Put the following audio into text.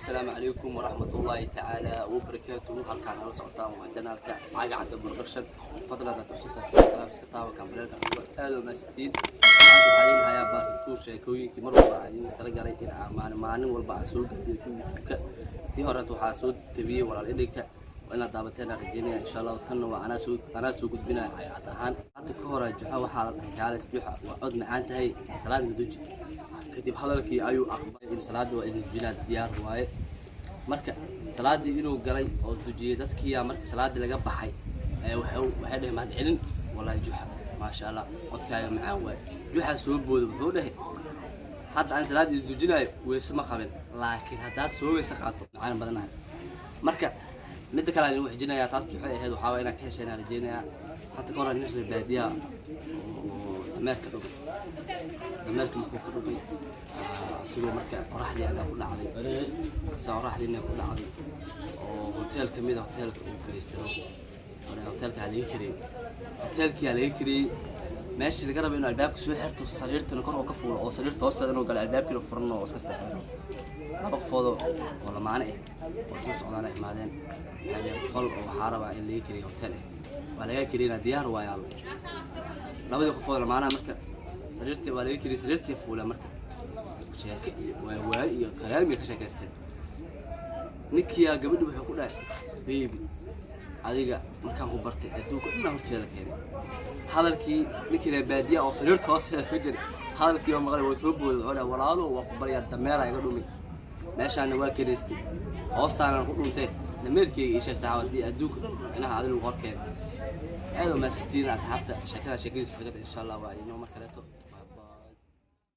السلام عليكم ورحمة الله تعالى وبركاته. هل كان على سلطان وجنالك عقد برقشة فضلا تحسن السلام سكتاوى كامبريل أهلا ومساتين. maanta waxaan hayaa baartu sheekooyinkii mar walba ay tala galay in aan maalin walba aan soo gudbiyo jumlooyinka tii hore waxaa soo tabiyay walaal idinka ina daabateen rajeynaya insha Allah tan waa ana soo gudbinaa ayaan ahaan hadda ka hore juxa waxa la dhahay kaalis buuxa waa cod macaan tahay salaad maduuji kadib hadalkii ayuu aqbalay in salaad waa in jinaad diyaar waaye marka salaadii inuu galay oo dujiyay dadkii marka salaadii laga baxay waxay dhahay mahad celin wallahi juxa ما شاء الله قدكاga macaan way juxa soo boodo wuxuu dhahay hadda aan salaad dujinayo weesma qabin laakiin hadaad soo weesa qaato macaan badanahay marka mid kale aan wajinaya taas juxa ahayd waxa waa inaad ka heshaan rajeynaya hadda ka hor in ribaadiya Ameerika dhow Ameerika markuu ku dhigay sidoo marka qoraxdii aan ku dhacday soo qoraxdii ku dhacday oo hotel kamid ah hotelka uu kareystay hotelka على يكري hotelkii على يكري ماشي اللي جرب إنه الباب سوي حرته صغيرته إنه كره كفول أو صغيرته توصل إنه قال الباب كله فرنه واسكت سحره ما بقفضه ولا معنا إيه واسمع صعدنا إيه بعدين يعني خلق وحارب اللي يكري hotel ولا يكري نديار وياه لا بدي أقفضه معنا مركب صغيرتي ولا يكري صغيرتي فولا مركب شيء ويا كلامي كشيء كاستن نكيا قبل بحكوا بيبي adiga markaan ku bartay adduunka inaan horteeda keenay hadalkii ninkii baadiya oo sariirta hoosteeda ku jiray hadalkii oo maqlay way soo booday oo walaalo waa ku bariya dameer ay ga dhumi meeshaan waa kireystay hoostaana ku dhuntay dameerkii ay sheegtay hawadii adduunka inaha adigu qorkeen aad ma sitiin asxaabta shakada shakadiisa insha Allah waa inoo markaleeto